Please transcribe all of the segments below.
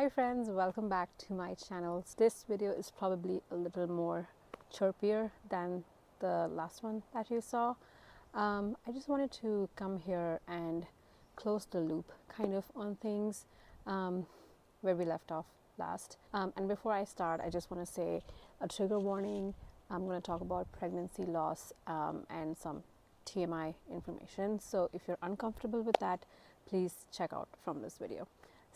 Hi friends, welcome back to my channel. This video is probably a little more chirpier than the last one that you saw. I just wanted to come here and close the loop kind of on things where we left off last. And before I start, I just want to say a trigger warning. I'm going to talk about pregnancy loss and some TMI information. So if you're uncomfortable with that, please check out from this video.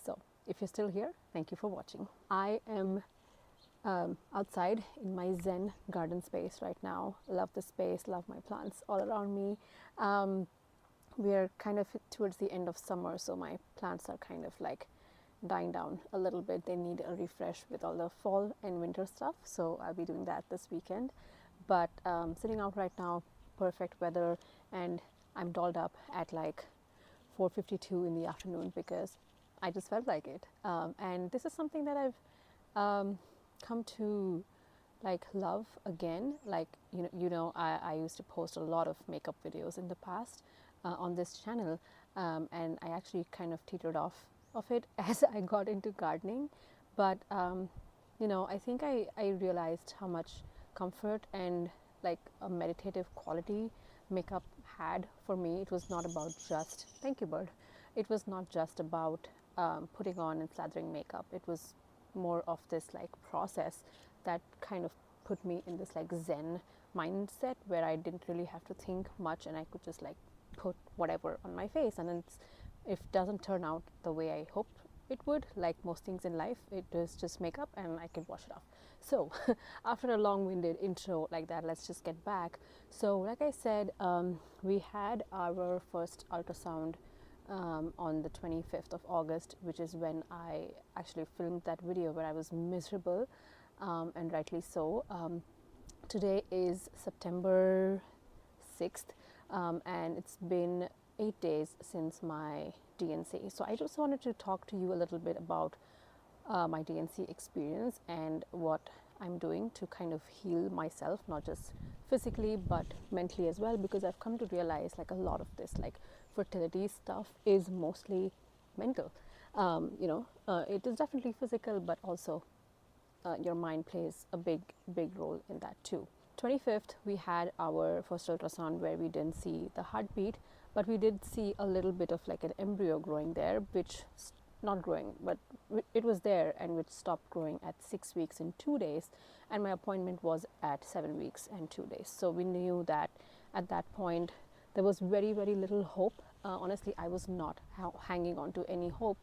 So if you're still here, thank you for watching. I am outside in my Zen garden space right now. Love the space, love my plants all around me. We are kind of towards the end of summer, so my plants are kind of like dying down a little bit. They need a refresh with all the fall and winter stuff, so I'll be doing that this weekend. But sitting out right now, perfect weather, and I'm dolled up at like 4:52 in the afternoon because I just felt like it. And this is something that I've come to like love again. Like I used to post a lot of makeup videos in the past on this channel, and I actually kind of teetered off of it as I got into gardening. But I think I realized how much comfort and like a meditative quality makeup had for me. It was not about just, thank you bird, it was not just about putting on and slathering makeup. It was more of this like process that kind of put me in this like Zen mindset where I didn't really have to think much and I could just like put whatever on my face, and if it doesn't turn out the way I hoped it would, like most things in life, it is just makeup and I can wash it off. So after a long-winded intro like that, let's just get back. So like I said, we had our first ultrasound on the 25th of August, which is when I actually filmed that video where I was miserable, and rightly so. Today is September 6th, and it's been 8 days since my DNC. So I just wanted to talk to you a little bit about my DNC experience and what I'm doing to kind of heal myself, not just physically but mentally as well, because I've come to realize like a lot of this like fertility stuff is mostly mental. It is definitely physical, but also your mind plays a big role in that too. 25th, we had our first ultrasound where we didn't see the heartbeat, but we did see a little bit of like an embryo growing there, which not growing, but it was there, and which stopped growing at 6 weeks and 2 days, and my appointment was at 7 weeks and 2 days. So we knew that at that point there was very little hope. Honestly, I was not hanging on to any hope,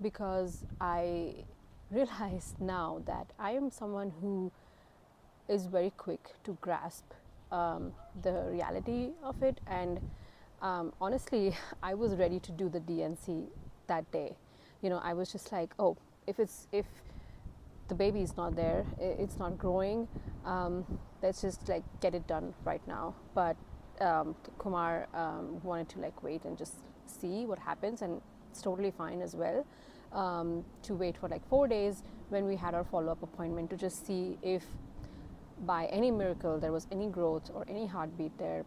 because I realized now that I am someone who is very quick to grasp the reality of it, and honestly, I was ready to do the DNC that day. I was just like, oh, if the baby is not there, it's not growing, let's just like get it done right now. But Kumar wanted to like wait and just see what happens, and it's totally fine as well to wait for like 4 days when we had our follow-up appointment to just see if by any miracle there was any growth or any heartbeat there,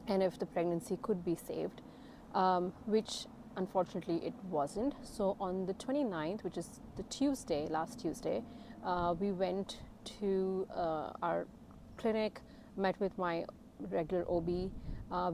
and if the pregnancy could be saved, which unfortunately it wasn't. So on the 29th, which is the last Tuesday, we went to our clinic, met with my regular OB,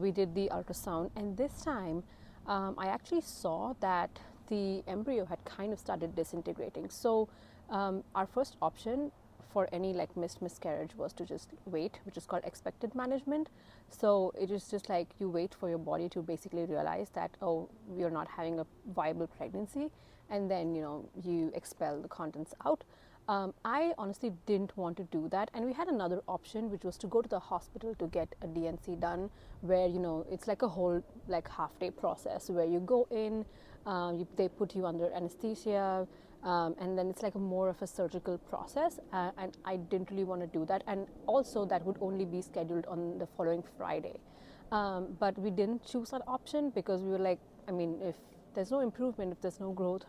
we did the ultrasound, and this time I actually saw that the embryo had kind of started disintegrating. So our first option for any like miscarriage was to just wait, which is called expected management. So it is just like you wait for your body to basically realize that, oh, we are not having a viable pregnancy, and then you expel the contents out. I honestly didn't want to do that, and we had another option, which was to go to the hospital to get a DNC done, where it's like a whole like half-day process where you go in, they put you under anesthesia, and then it's like more of a surgical process, and I didn't really want to do that, and also that would only be scheduled on the following Friday. But we didn't choose that option because we were like, if there's no improvement, if there's no growth,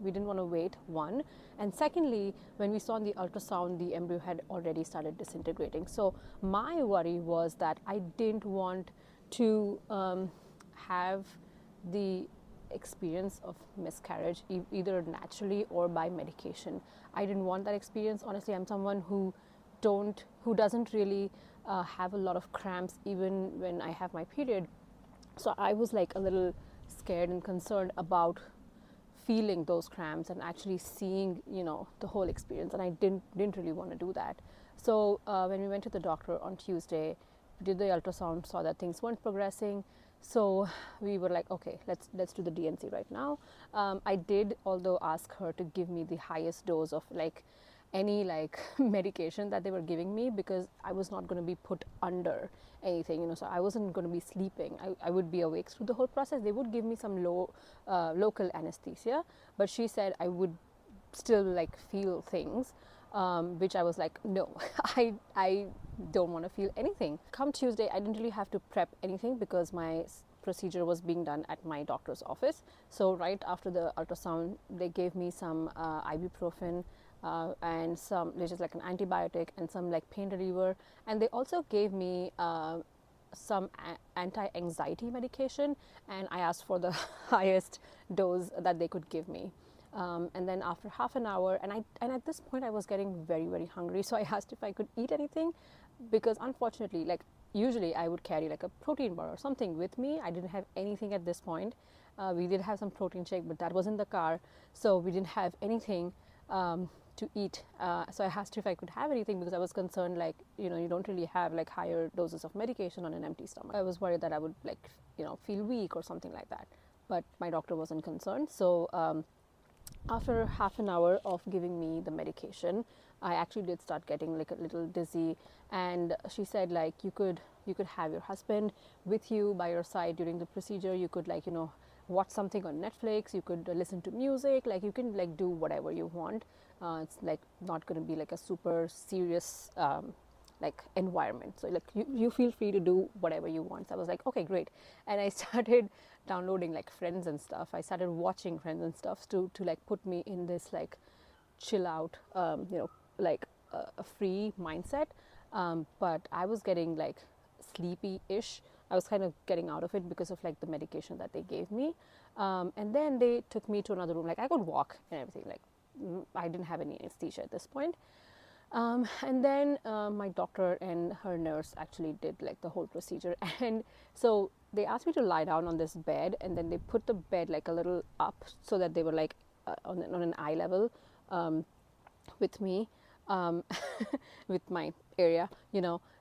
we didn't want to wait, one, and secondly, when we saw in the ultrasound, the embryo had already started disintegrating. So my worry was that I didn't want to have the experience of miscarriage, either naturally or by medication. I didn't want that experience. Honestly, I'm someone who doesn't really have a lot of cramps even when I have my period. So I was like a little scared and concerned about feeling those cramps and actually seeing, the whole experience, and I didn't really want to do that. So when we went to the doctor on Tuesday, we did the ultrasound, saw that things weren't progressing. So we were like, okay, let's do the DNC right now. I did, although, ask her to give me the highest dose of like any like medication that they were giving me, because I was not going to be put under anything, so I wasn't going to be sleeping. I would be awake through the whole process. They would give me some local anesthesia, but she said I would still like feel things, which I was like, no, I don't want to feel anything. Come Tuesday, I didn't really have to prep anything because my procedure was being done at my doctor's office. So right after the ultrasound, they gave me some ibuprofen, and some, which is like an antibiotic, and some like pain reliever, and they also gave me some anti-anxiety medication, and I asked for the highest dose that they could give me. And then after half an hour, and at this point I was getting very, very hungry, so I asked if I could eat anything, because unfortunately, like usually I would carry like a protein bar or something with me. I didn't have anything at this point. We did have some protein shake, but that was in the car, so we didn't have anything to eat. So I asked if I could have anything, because I was concerned, like, you don't really have like higher doses of medication on an empty stomach. I was worried that I would like, feel weak or something like that, but my doctor wasn't concerned. So after half an hour of giving me the medication, I actually did start getting like a little dizzy, and she said like you could have your husband with you by your side during the procedure. You could like, watch something on Netflix, you could listen to music, like you can like do whatever you want. It's like not going to be like a super serious like environment, so like you feel free to do whatever you want. So I was like, okay, great. And I started downloading like Friends and stuff. I started watching Friends and stuff to like put me in this like chill out, like a free mindset. But I was getting like sleepy-ish. I was kind of getting out of it because of like the medication that they gave me. And then they took me to another room. Like I could walk and everything. Like I didn't have any anesthesia at this point. And then my doctor and her nurse actually did like the whole procedure. And so they asked me to lie down on this bed, and then they put the bed like a little up so that they were like on an eye level with me, with my area,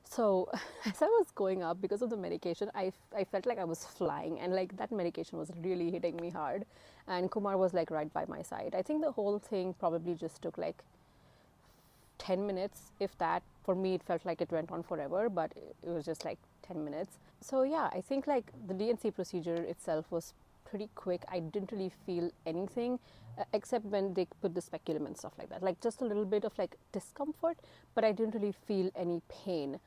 So as I was going up, because of the medication, I felt like I was flying, and like that medication was really hitting me hard. And Kumar was like right by my side. I think the whole thing probably just took like 10 minutes, if that. For me, it felt like it went on forever, but it was just like 10 minutes. So yeah, I think like the DNC procedure itself was pretty quick. I didn't really feel anything except when they put the speculum and stuff like that, like just a little bit of like discomfort, but I didn't really feel any pain.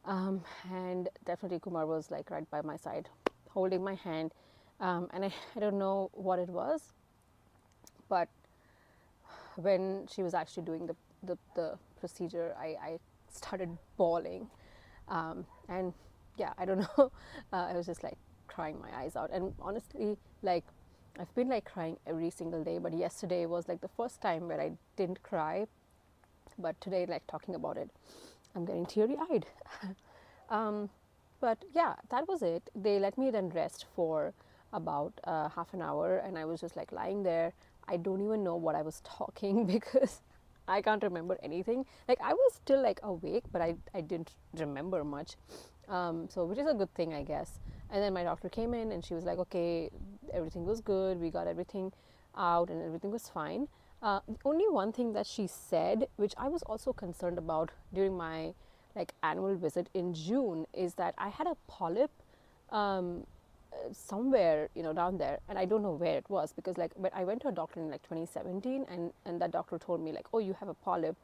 And definitely Kumar was like right by my side holding my hand, and I don't know what it was, but when she was actually doing the procedure, I started bawling, and yeah, I don't know, I was just like crying my eyes out. And honestly, like I've been like crying every single day, but yesterday was like the first time where I didn't cry. But today, like talking about it, I'm getting teary-eyed. But yeah, that was it. They let me then rest for about half an hour, and I was just like lying there. I don't even know what I was talking because I can't remember anything. Like I was still like awake, but I didn't remember much. So which is a good thing, I guess. And then my doctor came in, and she was like, okay, everything was good. We got everything out, and everything was fine. Only one thing that she said, which I was also concerned about during my like annual visit in June, is that I had a polyp somewhere, down there, and I don't know where it was, because like when I went to a doctor in like 2017, and that doctor told me like, oh, you have a polyp.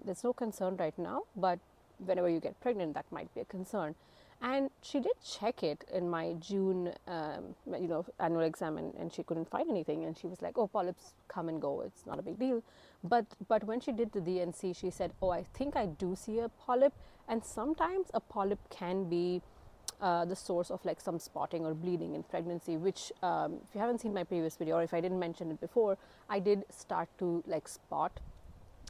There's no concern right now, but whenever you get pregnant, that might be a concern. And she did check it in my June, annual exam, and she couldn't find anything. And she was like, "Oh, polyps come and go; it's not a big deal." But when she did the DNC, she said, "Oh, I think I do see a polyp, and sometimes a polyp can be the source of like some spotting or bleeding in pregnancy, which if you haven't seen my previous video, or if I didn't mention it before, I did start to like spot,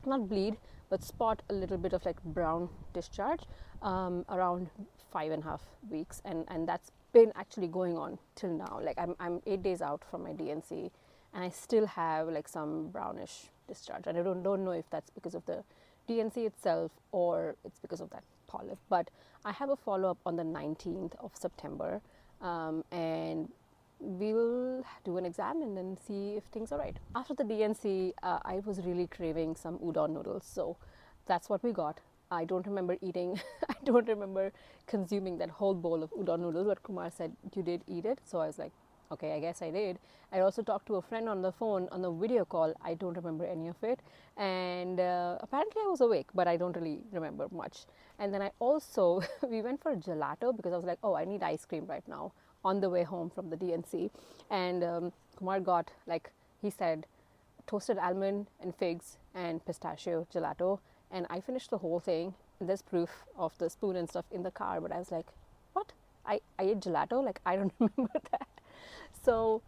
not bleed, but spot a little bit of like brown discharge around 5.5 weeks, and that's been actually going on till now. Like I'm 8 days out from my DNC, and I still have like some brownish discharge, and I don't know if that's because of the DNC itself or it's because of that polyp. But I have a follow-up on the 19th of September, and we will do an exam and then see if things are right. After the DNC, I was really craving some udon noodles, so that's what we got. I don't remember eating, I don't remember consuming that whole bowl of udon noodles, but Kumar said you did eat it, so I was like, okay, I guess I did. I also talked to a friend on the phone on the video call. I don't remember any of it, and apparently I was awake, but I don't really remember much. And then I also we went for gelato because I was like, oh, I need ice cream right now on the way home from the DNC, and Kumar got, like he said, toasted almond and figs and pistachio gelato, and I finished the whole thing. There's proof of the spoon and stuff in the car, but I was like, what? I ate gelato? Like, I don't remember that. So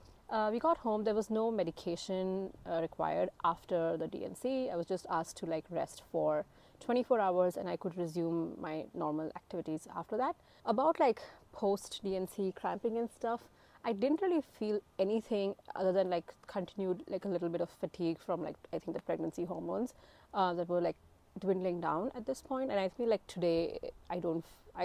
we got home. There was no medication required after the DNC. I was just asked to like rest for 24 hours, and I could resume my normal activities after that. About like post DNC cramping and stuff, I didn't really feel anything other than like continued like a little bit of fatigue from like I think the pregnancy hormones that were like dwindling down at this point. And I feel like today I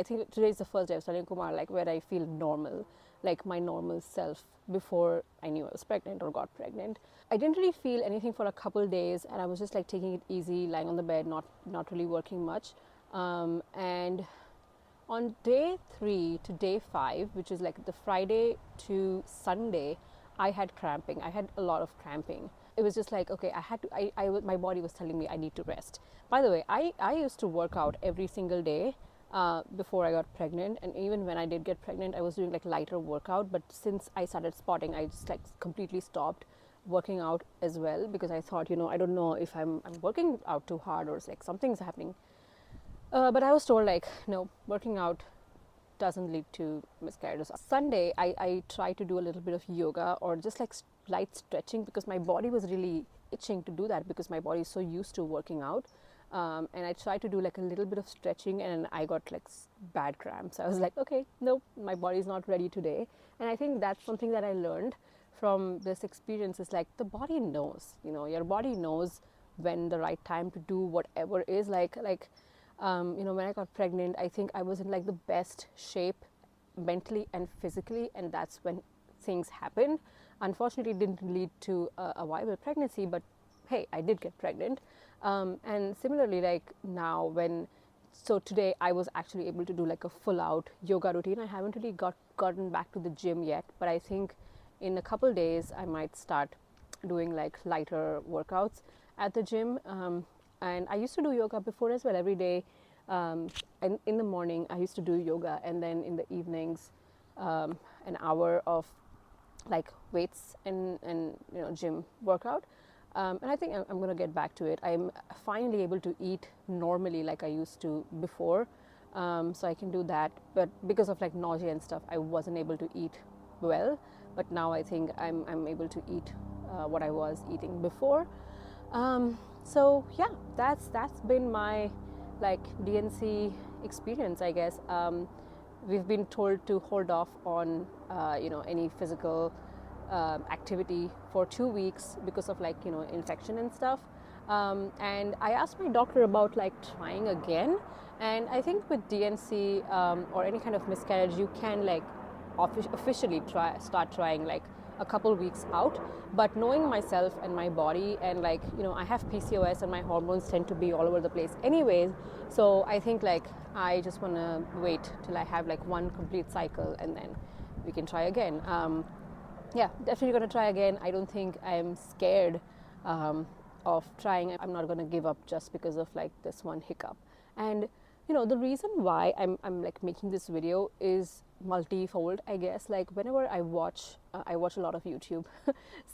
think today is the first day I was telling Kumar like where I feel normal, like my normal self before I knew I was pregnant or got pregnant. I didn't really feel anything for a couple days, and I was just like taking it easy, lying on the bed, not really working much. And on day 3 to day 5, which is like the Friday to Sunday, I had cramping. I had a lot of cramping. It was just like, okay, my body was telling me I need to rest. By the way, I used to work out every single day before I got pregnant, and even when I did get pregnant, I was doing like lighter workout. But since I started spotting, I just like completely stopped working out as well, because I thought, I don't know if I'm working out too hard or it's like something's happening. But I was told like, no, working out doesn't lead to miscarriages. Sunday, I tried to do a little bit of yoga or just like light stretching, because my body was really itching to do that because my body is so used to working out. And I tried to do like a little bit of stretching, and I got like bad cramps. I was like, okay, no, my body's not ready today. And I think that's something that I learned from this experience, is like the body knows, your body knows when the right time to do whatever is like when I got pregnant, I think I was in like the best shape mentally and physically, and that's when things happened. Unfortunately, it didn't lead to a viable pregnancy, but hey, I did get pregnant. And similarly, like now so today I was actually able to do like a full out yoga routine. I haven't really gotten back to the gym yet, but I think in a couple days I might start doing like lighter workouts at the gym. And I used to do yoga before as well every day. And in the morning I used to do yoga, and then in the evenings an hour of like weights and gym workout. And I think I'm going to get back to it. I'm finally able to eat normally like I used to before, so I can do that. But because of like nausea and stuff, I wasn't able to eat well. But now I think I'm able to eat what I was eating before. So yeah, that's been my like DNC experience, I guess. We've been told to hold off on any physical activity for 2 weeks because of like infection and stuff. And I asked my doctor about like trying again, and I think with DNC or any kind of miscarriage, you can like officially start trying like a couple weeks out. But knowing myself and my body, and like I have PCOS and my hormones tend to be all over the place anyways, so I think like I just want to wait till I have like one complete cycle, and then we can try again. Yeah, definitely going to try again. I don't think I'm scared of trying. I'm not going to give up just because of like this one hiccup. And the reason why I'm like making this video is multifold, I guess. Like whenever I watch a lot of YouTube.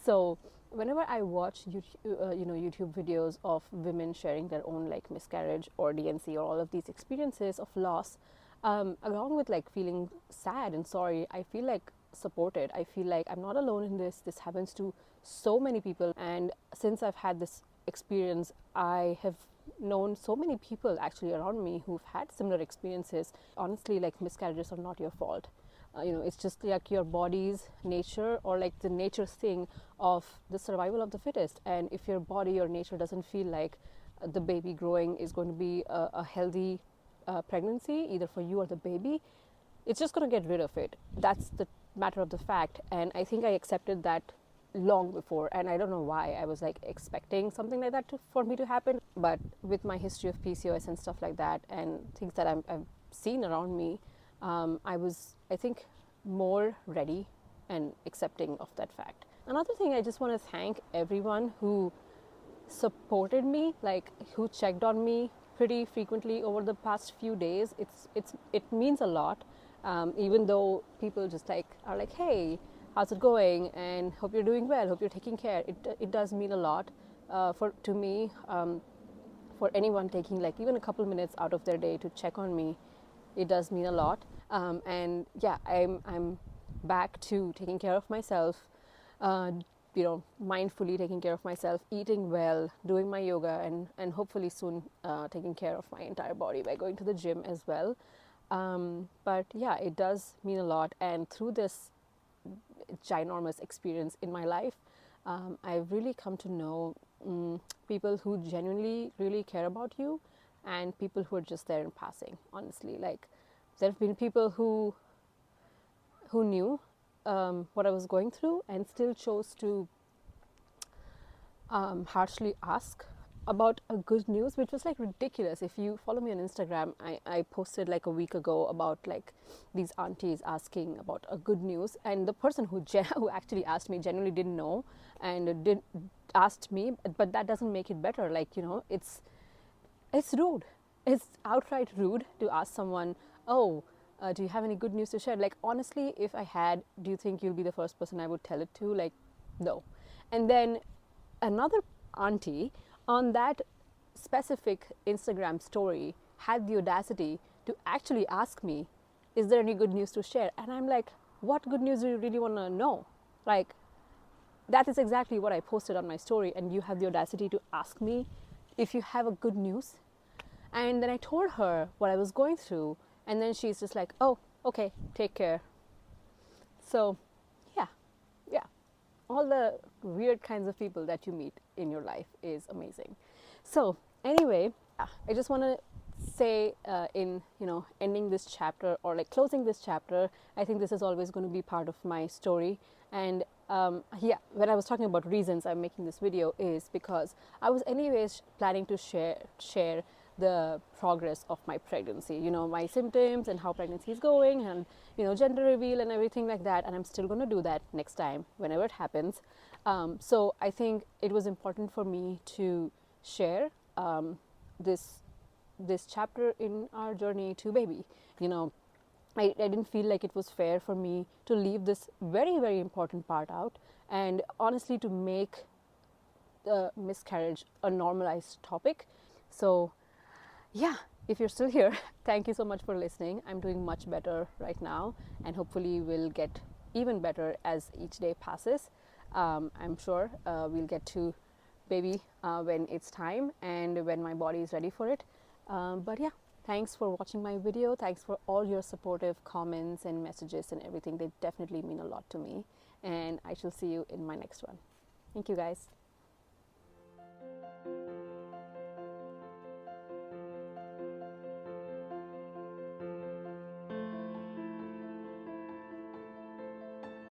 So whenever I watch YouTube videos of women sharing their own like miscarriage or DNC or all of these experiences of loss, along with like feeling sad and sorry, I feel like supported. I feel like I'm not alone in this. This happens to so many people. And since I've had this experience, I have known so many people actually around me who've had similar experiences. Honestly, like miscarriages are not your fault. It's just like your body's nature, or like the nature's thing of the survival of the fittest. And if your body or nature doesn't feel like the baby growing is going to be a healthy pregnancy, either for you or the baby, it's just going to get rid of it. That's the matter of the fact. And I think I accepted that long before, and I don't know why I was like expecting something like that for me to happen. But with my history of PCOS and stuff like that, and things that I've seen around me, I was, I think, more ready and accepting of that fact. Another thing, I just want to thank everyone who supported me, like who checked on me pretty frequently over the past few days. It means a lot. Even though people just like are like, hey, how's it going, and hope you're doing well, hope you're taking care. It does mean a lot to me. For anyone taking like even a couple minutes out of their day to check on me, it does mean a lot. And yeah, I'm back to taking care of myself. Mindfully taking care of myself, eating well, doing my yoga, and hopefully soon taking care of my entire body by going to the gym as well. But yeah, it does mean a lot. And through this ginormous experience in my life, I've really come to know people who genuinely really care about you, and people who are just there in passing. Honestly, like there have been people who knew what I was going through and still chose to harshly ask about a good news, which was like ridiculous. If you follow me on Instagram, I posted like a week ago about like these aunties asking about a good news, and the person who actually asked me genuinely didn't know and did asked me, but that doesn't make it better. Like, it's rude. It's outright rude to ask someone, oh, do you have any good news to share? Like, honestly, if I had, do you think you'll be the first person I would tell it to? Like, no. And then another auntie on that specific Instagram story had the audacity to actually ask me, is there any good news to share? And I'm like, what good news do you really want to know? Like, that is exactly what I posted on my story, and you have the audacity to ask me if you have a good news. And then I told her what I was going through, and then she's just like, oh, okay, take care. So yeah, all the weird kinds of people that you meet in your life is amazing. So anyway, I just want to say in ending this chapter, or like closing this chapter, I think this is always going to be part of my story. And when I was talking about reasons I'm making this video, is because I was anyways planning to share the progress of my pregnancy, my symptoms and how pregnancy is going, and gender reveal and everything like that. And I'm still going to do that next time whenever it happens. So I think it was important for me to share this chapter in our journey to baby. I didn't feel like it was fair for me to leave this very, very important part out, and honestly to make the miscarriage a normalized topic. So yeah, if you're still here, thank you so much for listening. I'm doing much better right now, and hopefully will get even better as each day passes. I'm sure we'll get to baby when it's time and when my body is ready for it. But yeah, thanks for watching my video. Thanks for all your supportive comments and messages and everything. They definitely mean a lot to me, and I shall see you in my next one. Thank you, guys.